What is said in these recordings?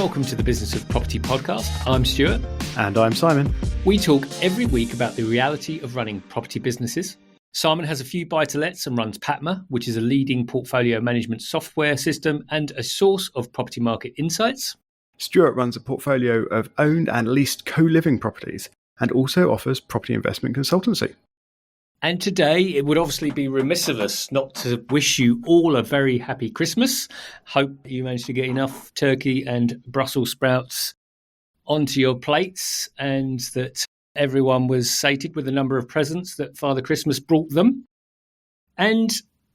welcome to the Business of Property podcast. I'm Stuart. And I'm Simon. We talk every week about the reality of running property businesses. Simon has a few buy-to-lets and runs Patma, which is a leading portfolio management software system and a source of property market insights. Stuart runs a portfolio of owned and leased co-living properties and also offers property investment consultancy. And today, it would obviously be remiss of us not to wish you all a very happy Christmas. Hope you managed to get enough turkey and Brussels sprouts onto your plates and that everyone was sated with the number of presents that Father Christmas brought them. And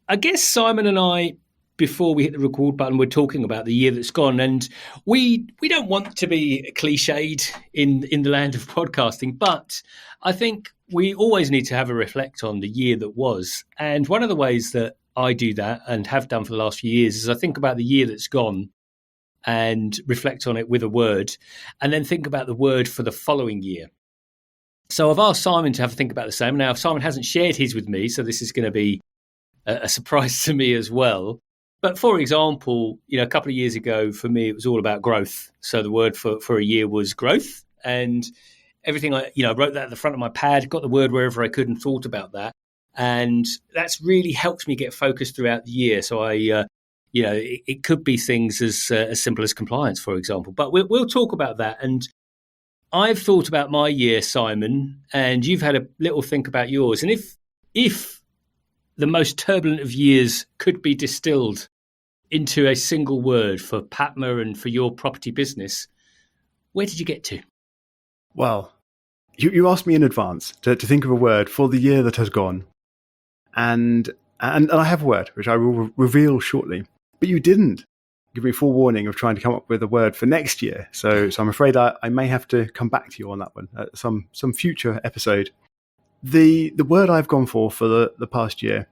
I guess Simon and I, before we hit the record button, we're talking about the year that's gone. And we don't want to be cliched in the land of podcasting, but I think we always need to have a reflect on the year that was. And one of the ways that I do that and have done for the last few years is I think about the year that's gone and reflect on it with a word, and then think about the word for the following year. So I've asked Simon to have a think about the same. Now, Simon hasn't shared his with me, so this is going to be a surprise to me as well. But for example, a couple of years ago, for me, it was all about growth. So the word for a year was growth. And everything I wrote that at the front of my pad, got the word wherever I could and thought about that. And that's really helped me get focused throughout the year. So it could be things as simple as compliance, for example. But we'll talk about that. And I've thought about my year, Simon, and you've had a little think about yours. And if the most turbulent of years could be distilled into a single word for Patma and for your property business, where did you get to? Well, you asked me in advance to think of a word for the year that has gone. And I have a word, which I will reveal shortly. But you didn't give me forewarning of trying to come up with a word for next year. So I'm afraid I may have to come back to you on that one at some future episode. The word I've gone for the past year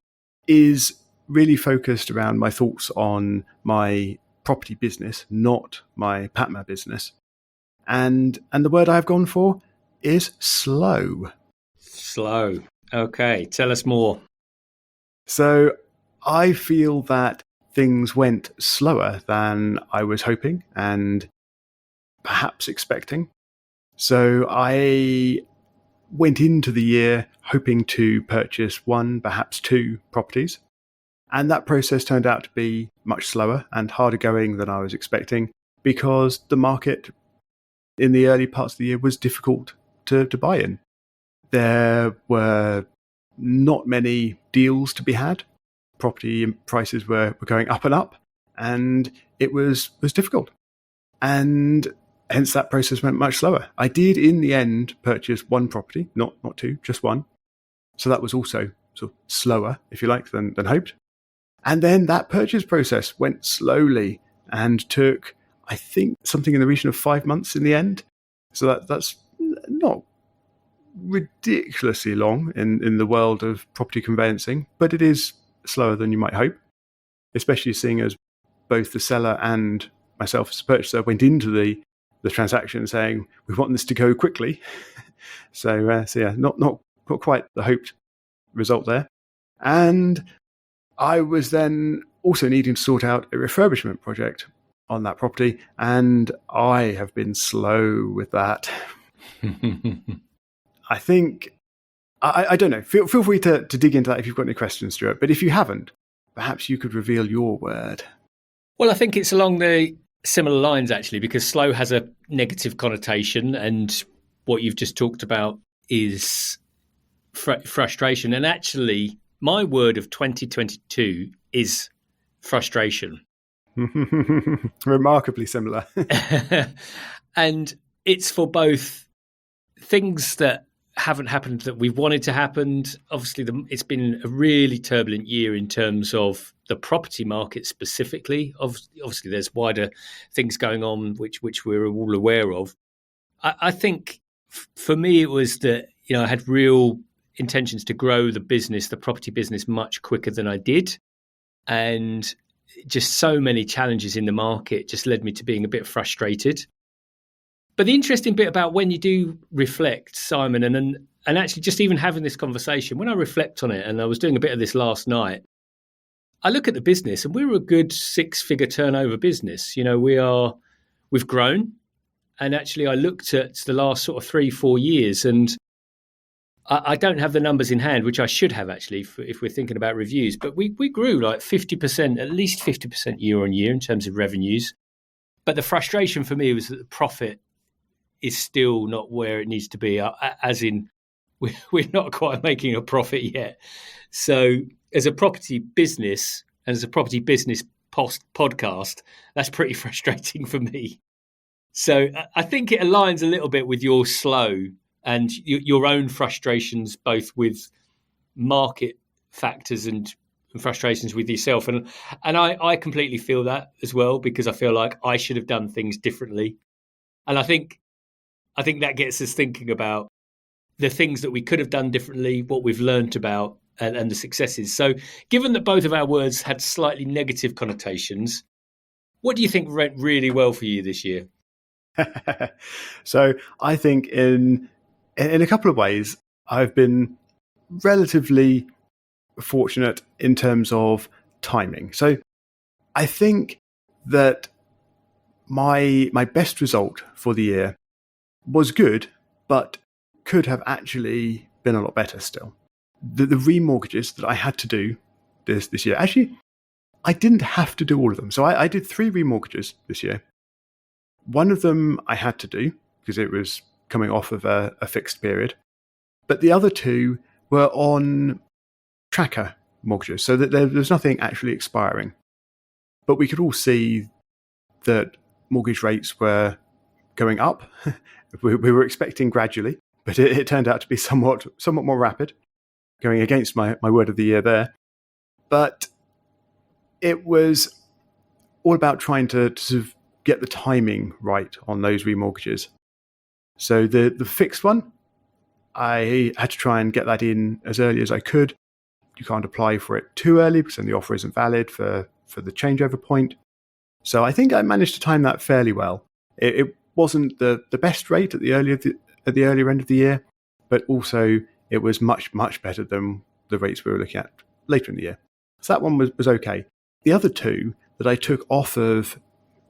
is really focused around my thoughts on my property business, not my Patma business. And the word I've gone for is slow. Slow. Okay, tell us more. So I feel that things went slower than I was hoping and perhaps expecting. So I went into the year hoping to purchase one, perhaps two properties. And that process turned out to be much slower and harder going than I was expecting because the market in the early parts of the year was difficult to buy in. There were not many deals to be had. Property prices were going up and up, and it was difficult. And hence that process went much slower. I did, in the end, purchase one property, not two, just one. So that was also sort of slower, if you like, than hoped. And then that purchase process went slowly and took, I think, something in the region of 5 months in the end. So that's not ridiculously long in the world of property conveyancing, but it is slower than you might hope, especially seeing as both the seller and myself as a purchaser went into the transaction saying, we want this to go quickly. So yeah, not quite the hoped result there. And I was then also needing to sort out a refurbishment project on that property, and I have been slow with that. I think, I don't know, feel free to dig into that if you've got any questions, Stuart, but if you haven't, perhaps you could reveal your word. Well, I think it's along the similar lines, actually, because slow has a negative connotation, and what you've just talked about is frustration. And actually, my word of 2022 is frustration. Remarkably similar. And it's for both things that haven't happened that we wanted to happen. Obviously, it's been a really turbulent year in terms of the property market specifically. Obviously, there's wider things going on, which we're all aware of. I think for me, it was that, I had real intentions to grow the business, the property business, much quicker than I did. And just so many challenges in the market just led me to being a bit frustrated. But the interesting bit about when you do reflect, Simon, and actually just even having this conversation, when I reflect on it, and I was doing a bit of this last night, I look at the business and we're a good 6-figure turnover business. we've grown. And actually, I looked at the last sort of 3-4 years, and I don't have the numbers in hand, which I should have actually, if we're thinking about reviews. But we grew like 50%, at least 50% year on year in terms of revenues. But the frustration for me was that the profit is still not where it needs to be, as in we're not quite making a profit yet. So as a property business and as a property business podcast, that's pretty frustrating for me. So I think it aligns a little bit with your slow and your own frustrations, both with market factors and frustrations with yourself. And I completely feel that as well, because I feel like I should have done things differently. And I think that gets us thinking about the things that we could have done differently, what we've learned about, and the successes. So given that both of our words had slightly negative connotations, what do you think went really well for you this year? So I think in a couple of ways, I've been relatively fortunate in terms of timing. So I think that my best result for the year was good, but could have actually been a lot better still. The remortgages that I had to do this year, actually, I didn't have to do all of them. So I did 3 remortgages this year. One of them I had to do because it was coming off of a fixed period. But the other 2 were on tracker mortgages, so that there's nothing actually expiring. But we could all see that mortgage rates were going up. We were expecting gradually, but it turned out to be somewhat more rapid, going against my word of the year there. But it was all about trying to sort of get the timing right on those remortgages. So the fixed one, I had to try and get that in as early as I could. You can't apply for it too early because then the offer isn't valid for the changeover point. So I think I managed to time that fairly well. It wasn't the best rate at the earlier end of the year, but also it was much, much better than the rates we were looking at later in the year. So that one was okay. The other 2 that I took off of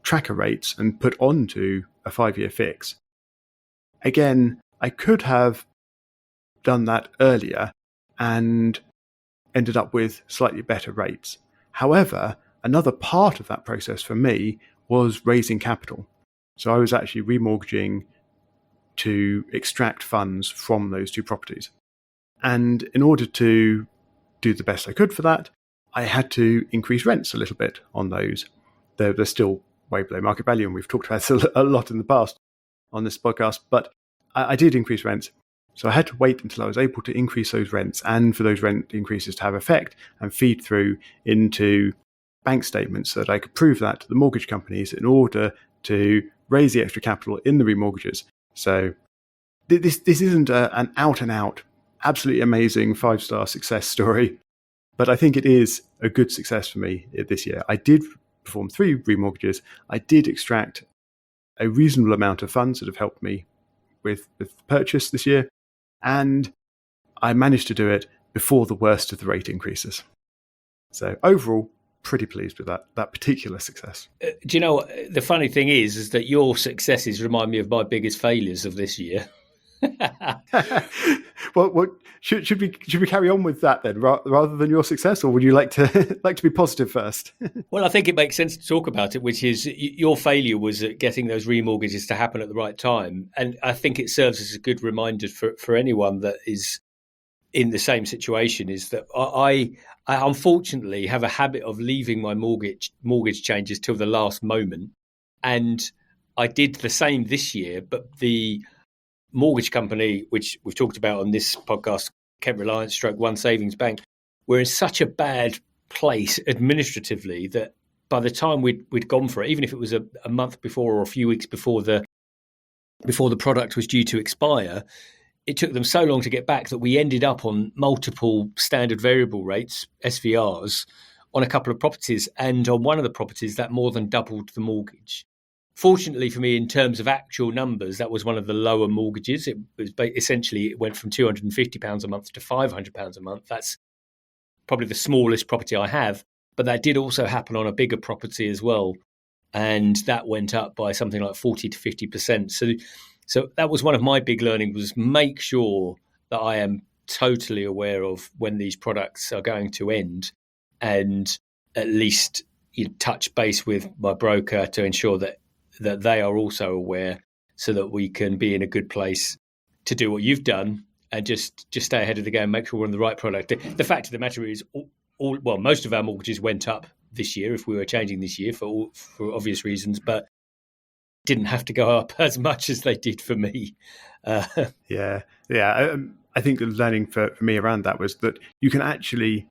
tracker rates and put onto a 5-year fix, again, I could have done that earlier and ended up with slightly better rates. However, another part of that process for me was raising capital. So I was actually remortgaging to extract funds from those 2 properties. And in order to do the best I could for that, I had to increase rents a little bit on those. They're still way below market value, and we've talked about this a lot in the past on this podcast, but I did increase rents. So I had to wait until I was able to increase those rents and for those rent increases to have effect and feed through into bank statements so that I could prove that to the mortgage companies in order to raise the extra capital in the remortgages. So this isn't an out-and-out, absolutely amazing 5-star success story, but I think it is a good success for me this year. I did perform 3 remortgages. I did extract a reasonable amount of funds that have helped me with the purchase this year, and I managed to do it before the worst of the rate increases. So overall, pretty pleased with that particular success. Do you know what the funny thing is that your successes remind me of my biggest failures of this year. Well, should we carry on with that then, rather than your success, or would you like to be positive first? Well, I think it makes sense to talk about it, which is your failure was at getting those remortgages to happen at the right time, and I think it serves as a good reminder for anyone that is in the same situation. Is that I unfortunately have a habit of leaving my mortgage changes till the last moment, and I did the same this year, but the mortgage company, which we've talked about on this podcast, Kent Reliance / One Savings Bank, were in such a bad place administratively that by the time we'd gone for it, even if it was a month before or a few weeks before the product was due to expire, it took them so long to get back that we ended up on multiple standard variable rates, SVRs, on a couple of properties. And on one of the properties, that more than doubled the mortgage. Fortunately for me, in terms of actual numbers, that was one of the lower mortgages. It was essentially, it went from £250 a month to £500 a month. That's probably the smallest property I have, but that did also happen on a bigger property as well. and that went up by something like 40 to 50%. So that was one of my big learnings, was make sure that I am totally aware of when these products are going to end, and at least touch base with my broker to ensure that they are also aware, so that we can be in a good place to do what you've done and just stay ahead of the game, make sure we're on the right product. The fact of the matter is, most of our mortgages went up this year if we were changing this year for obvious reasons, but didn't have to go up as much as they did for me. Yeah. I think the learning for me around that was that you can actually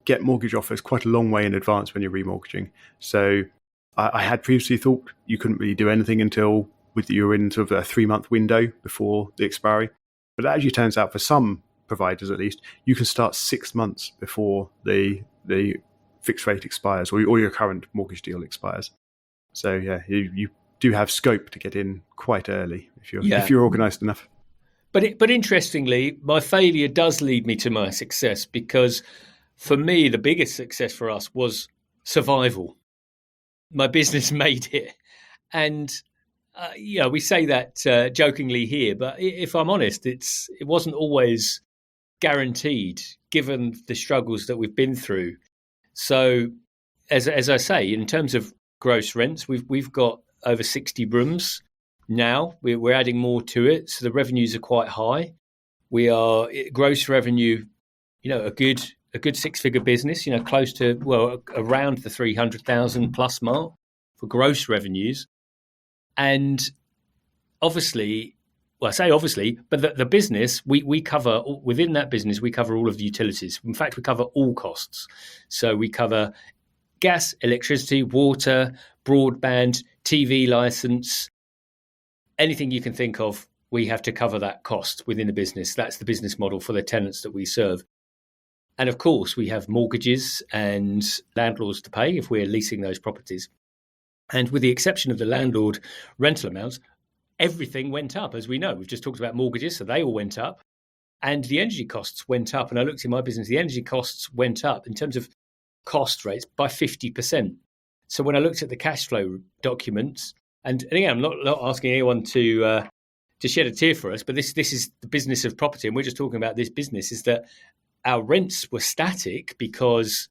get mortgage offers quite a long way in advance when you're remortgaging. So I had previously thought you couldn't really do anything until you were in sort of a 3-month window before the expiry. But it actually turns out, for some providers at least, you can start 6 months before the fixed rate expires, or your current mortgage deal expires. So yeah, you do have scope to get in quite early if you're organised enough. But interestingly, my failure does lead me to my success, because for me, the biggest success for us was survival. My business made it. And, we say that jokingly here, but if I'm honest, it wasn't always guaranteed, given the struggles that we've been through. So, as I say, in terms of gross rents, we've got over 60 rooms now. We're adding more to it, so the revenues are quite high. We are gross revenue, a good 6-figure business, close to, around the 300,000 plus mark for gross revenues. And obviously, I say obviously, but the business, we cover, within that business, we cover all of the utilities. In fact, we cover all costs. So we cover gas, electricity, water, broadband, TV license, anything you can think of, we have to cover that cost within the business. That's the business model for the tenants that we serve. And of course, we have mortgages and landlords to pay if we're leasing those properties. And with the exception of the landlord rental amounts, everything went up, as we know. We've just talked about mortgages, so they all went up. And the energy costs went up. And I looked in my business, the energy costs went up in terms of cost rates by 50%. So when I looked at the cash flow documents, and again, I'm not asking anyone to shed a tear for us, but this is the business of property, and we're just talking about this business, is that our rents were static because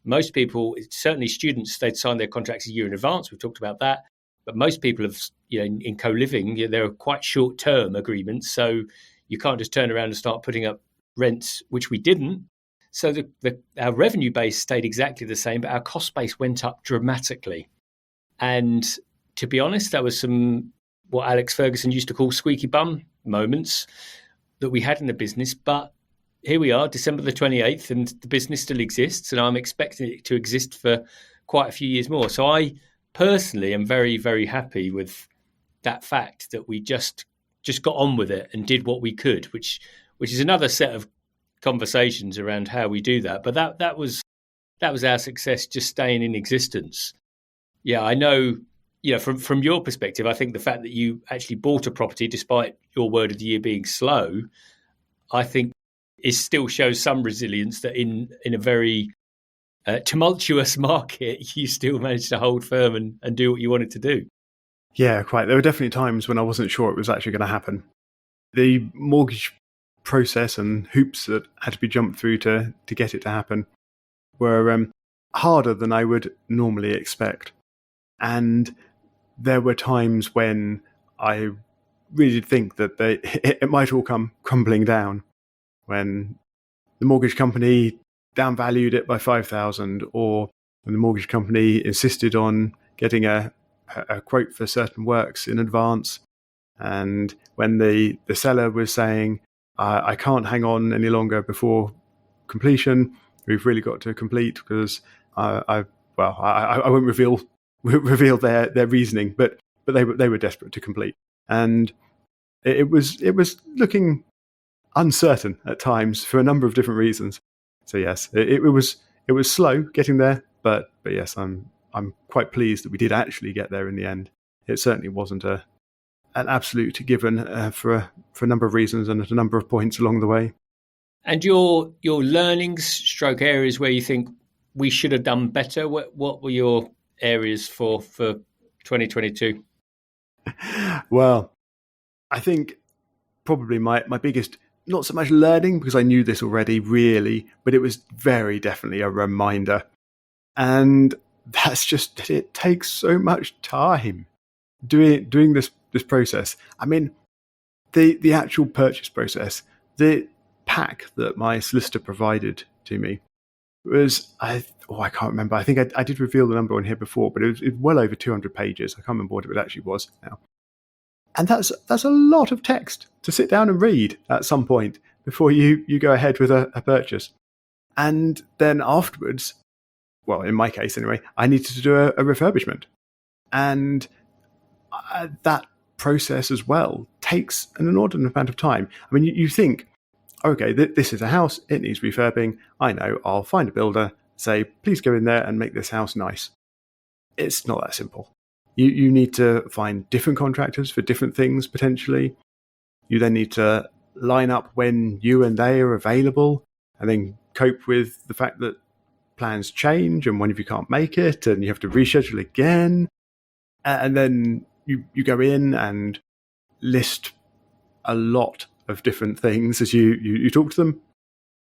most people, certainly students, they'd signed their contracts a year in advance. We've talked about that. But most people have, in co-living, there are quite short-term agreements. So you can't just turn around and start putting up rents, which we didn't. So our revenue base stayed exactly the same, but our cost base went up dramatically. And to be honest, that was some, what Alex Ferguson used to call squeaky bum moments that we had in the business. But here we are, December the 28th, and the business still exists, and I'm expecting it to exist for quite a few years more. So I personally am very, very happy with that fact that we just got on with it and did what we could, which is another set of conversations around how we do that. But that was our success, just staying in existence. Yeah, I know, from your perspective, I think the fact that you actually bought a property despite your word of the year being slow, I think it still shows some resilience, that in a very tumultuous market, you still managed to hold firm and do what you wanted to do. Yeah, quite. There were definitely times when I wasn't sure it was actually going to happen. The mortgage process and hoops that had to be jumped through to get it to happen were harder than I would normally expect. And there were times when I really did think that it might all come crumbling down, when the mortgage company downvalued it by 5,000, or when the mortgage company insisted on getting a quote for certain works in advance, and when the seller was saying, I can't hang on any longer before completion, we've really got to complete, because I won't reveal their reasoning, but they were desperate to complete, and it was looking uncertain at times for a number of different reasons. So yes, it was slow getting there, but yes, I'm quite pleased that we did actually get there in the end. It certainly wasn't an absolute given for a number of reasons and at a number of points along the way. And your learnings, stroke areas where you think we should have done better, what were your areas for 2022? Well, I think probably my biggest, not so much learning, because I knew this already really, but it was very definitely a reminder. And that's just, it takes so much time doing this process. I mean, the actual purchase process, the pack that my solicitor provided to me was, I can't remember. I think I did reveal the number on here before, but it was well over 200 pages. I can't remember what it actually was now. And that's a lot of text to sit down and read at some point before you go ahead with a purchase. And then afterwards, well, in my case anyway, I needed to do a refurbishment. And that process as well takes an inordinate amount of time. I mean, you think, okay, this is a house, it needs refurbing. I know, I'll find a builder, say, please go in there and make this house nice. It's not that simple. You need to find different contractors for different things, potentially. You then need to line up when you and they are available, and then cope with the fact that plans change and one of you can't make it, and you have to reschedule again. And then you go in and list a lot of different things as you talk to them,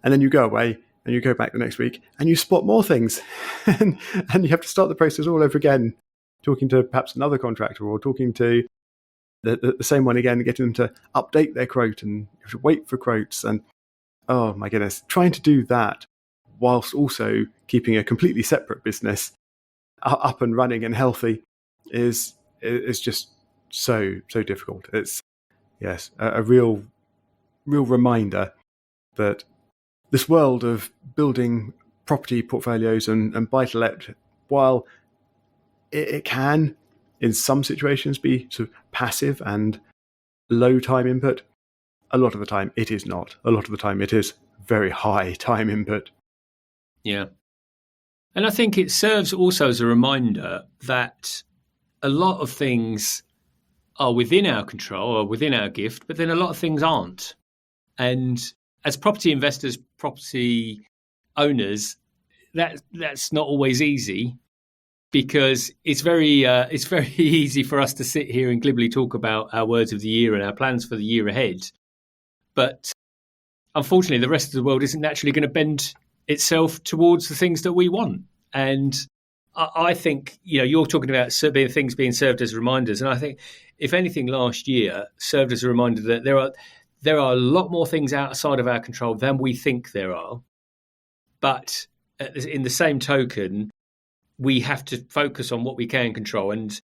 and then you go away and you go back the next week and you spot more things, and you have to start the process all over again, talking to perhaps another contractor or talking to the same one again, getting them to update their quote, and you have to wait for quotes. And oh my goodness, trying to do that whilst also keeping a completely separate business up and running and healthy is just so difficult. It's, yes, a real reminder that this world of building property portfolios and buy-to-let, while it can, in some situations, be sort of passive and low time input, a lot of the time it is not. A lot of the time it is very high time input. Yeah. And I think it serves also as a reminder that a lot of things are within our control or within our gift, but then a lot of things aren't. And as property investors, property owners, that's not always easy, because it's very easy for us to sit here and glibly talk about our words of the year and our plans for the year ahead. But unfortunately, the rest of the world isn't naturally going to bend itself towards the things that we want. And I think, you're talking about things being served as reminders. And I think, if anything, last year served as a reminder that there are a lot more things outside of our control than we think there are. But in the same token, we have to focus on what we can control. And,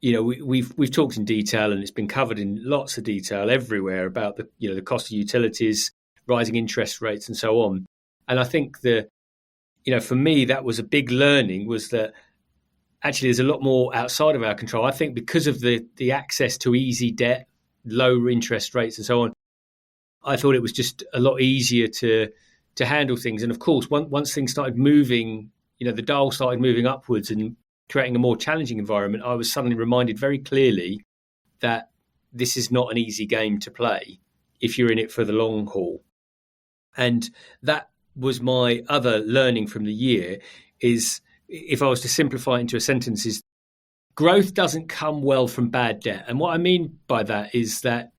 we've talked in detail, and it's been covered in lots of detail everywhere about the cost of utilities, rising interest rates, and so on. And I think for me, that was a big learning, was that actually there's a lot more outside of our control. I think because of the access to easy debt, low interest rates, and so on, I thought it was just a lot easier to handle things. And of course, once things started moving, the dial started moving upwards and creating a more challenging environment, I was suddenly reminded very clearly that this is not an easy game to play if you're in it for the long haul. And that was my other learning from the year, is, if I was to simplify it into a sentence, is growth doesn't come well from bad debt. And what I mean by that is that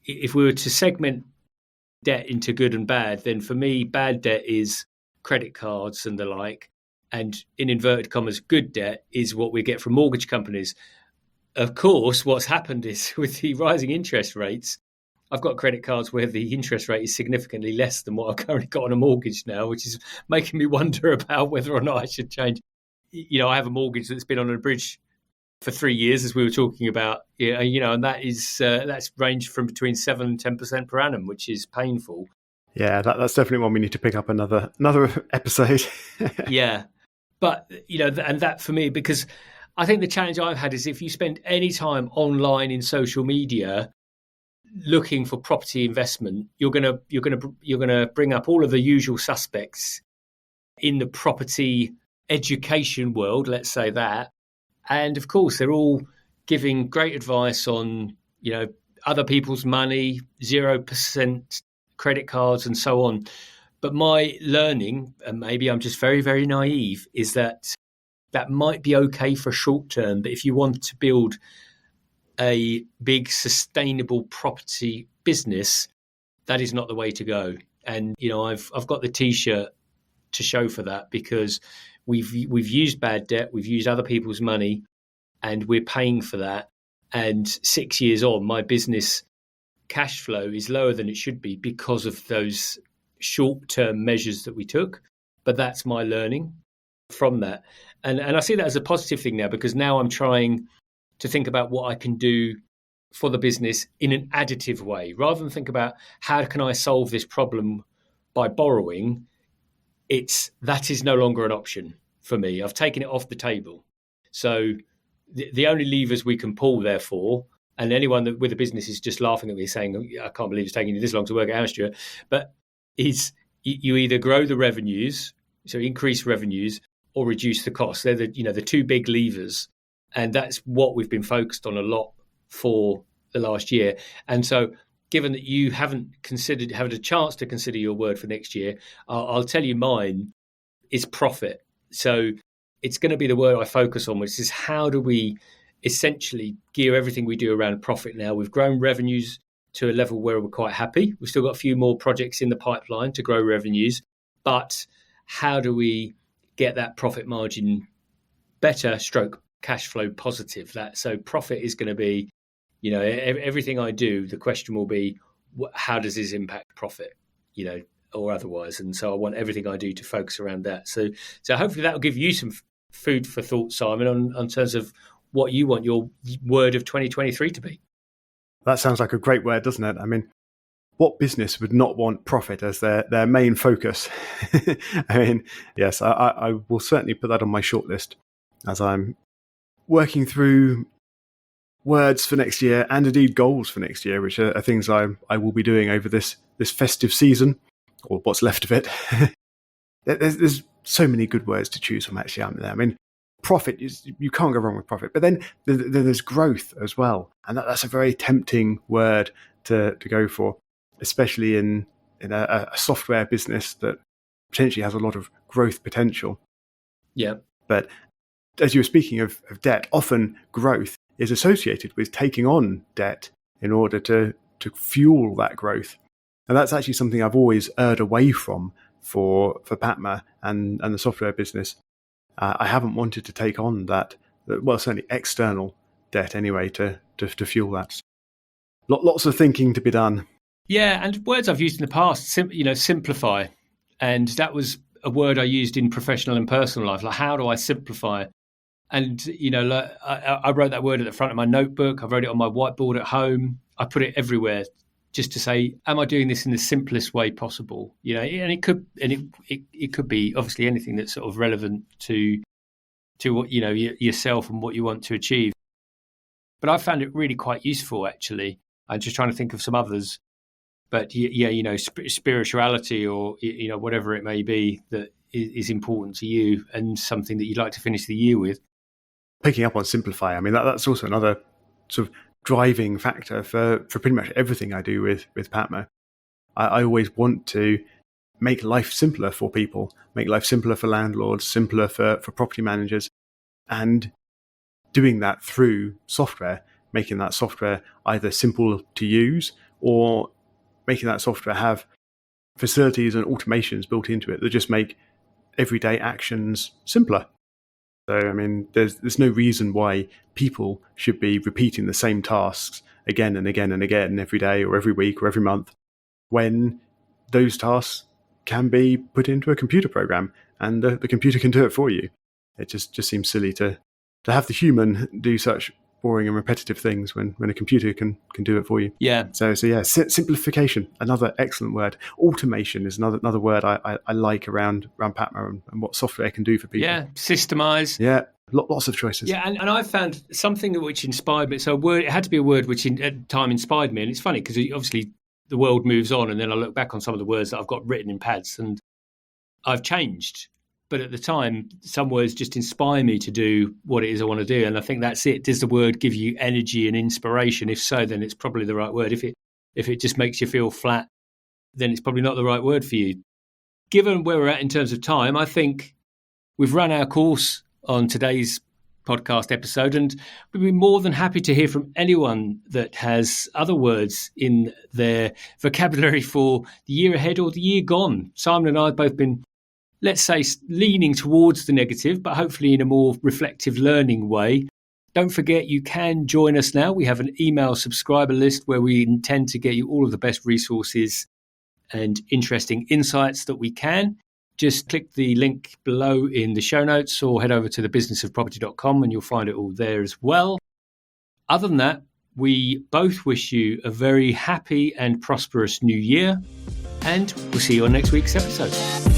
if we were to segment debt into good and bad, then for me, bad debt is credit cards and the like. And in inverted commas, good debt is what we get from mortgage companies. Of course, what's happened is, with the rising interest rates, I've got credit cards where the interest rate is significantly less than what I've currently got on a mortgage now, which is making me wonder about whether or not I should change. I have a mortgage that's been on a bridge for 3 years, as we were talking about, and that's ranged from between 7 and 10% per annum, which is painful. Yeah, that's definitely one we need to pick up another episode. Yeah. But, and that for me, because I think the challenge I've had is, if you spend any time online in social media looking for property investment, you're going to bring up all of the usual suspects in the property education world, let's say that. And of course, they're all giving great advice on, other people's money, 0% credit cards, and so on. But my learning, and maybe I'm just very, very naive, is that that might be okay for short term, but if you want to build a big sustainable property business, that is not the way to go. And I've got the T-shirt to show for that, because we've used bad debt, we've used other people's money, and we're paying for that. And 6 years on, my business cash flow is lower than it should be because of those short-term measures that we took. But that's my learning from that. And I see that as a positive thing now, because now I'm trying to think about what I can do for the business in an additive way, rather than think about how can I solve this problem by borrowing. That is no longer an option for me. I've taken it off the table. So the only levers we can pull, therefore, and anyone that with a business is just laughing at me saying, I can't believe it's taking you this long to work it out, Stuart, but is you either grow the revenues, so increase revenues, or reduce the costs. They're the two big levers. And that's what we've been focused on a lot for the last year. And so given that you haven't had a chance to consider your word for next year, I'll tell you mine is profit. So it's going to be the word I focus on, which is how do we essentially gear everything we do around profit now. We've grown revenues to a level where we're quite happy. We've still got a few more projects in the pipeline to grow revenues, but how do we get that profit margin better, stroke cash flow positive? So profit is going to be, everything I do, the question will be, how does this impact profit, or otherwise? And so I want everything I do to focus around that. So hopefully that will give you some food for thought, Simon, on terms of what you want your word of 2023 to be. That sounds like a great word, doesn't it? I mean, what business would not want profit as their main focus? I mean, yes, I will certainly put that on my shortlist as I'm working through words for next year and indeed goals for next year, which are things I will be doing over this festive season, or what's left of it. There's so many good words to choose from, actually, aren't there? I mean, profit, you can't go wrong with profit, but then there's growth as well. And that's a very tempting word to go for, especially in a software business that potentially has a lot of growth potential. Yeah. But as you were speaking of debt, often growth is associated with taking on debt in order to fuel that growth. And that's actually something I've always erred away from for Patma and the software business. I haven't wanted to take on that, well, certainly external debt anyway, to fuel that. Lots of thinking to be done. Yeah, and words I've used in the past, simplify. And that was a word I used in professional and personal life. Like, how do I simplify? And, I wrote that word at the front of my notebook. I wrote it on my whiteboard at home. I put it everywhere just to say, am I doing this in the simplest way possible? And it could be obviously anything that's sort of relevant to what, yourself and what you want to achieve. But I found it really quite useful, actually. I'm just trying to think of some others. But spirituality or, whatever it may be that is important to you and something that you'd like to finish the year with. Picking up on simplify, I mean, that's also another sort of driving factor for pretty much everything I do with Patma. I always want to make life simpler for people, make life simpler for landlords, simpler for property managers, and doing that through software, making that software either simple to use or making that software have facilities and automations built into it that just make everyday actions simpler. So, I mean, there's no reason why people should be repeating the same tasks again and again and again every day or every week or every month when those tasks can be put into a computer program and the computer can do it for you. It just seems silly to have the human do such boring and repetitive things when a computer can do it for you. Yeah. So yeah, simplification, another excellent word. Automation is another word I like around Patma and what software can do for people. Yeah, systemize. Yeah, lots of choices. Yeah, and I found something which inspired me. So it had to be a word which at the time inspired me. And it's funny because obviously the world moves on, and then I look back on some of the words that I've got written in pads and I've changed. But at the time, some words just inspire me to do what it is I want to do. And I think that's it. Does the word give you energy and inspiration? If so, then it's probably the right word. If it just makes you feel flat, then it's probably not the right word for you. Given where we're at in terms of time, I think we've run our course on today's podcast episode, and we'd be more than happy to hear from anyone that has other words in their vocabulary for the year ahead or the year gone. Simon and I have both been, let's say, leaning towards the negative, but hopefully in a more reflective, learning way. Don't forget, you can join us now. We have an email subscriber list where we intend to get you all of the best resources and interesting insights that we can. Just click the link below in the show notes or head over to thebusinessofproperty.com and you'll find it all there as well. Other than that, we both wish you a very happy and prosperous new year, and we'll see you on next week's episode.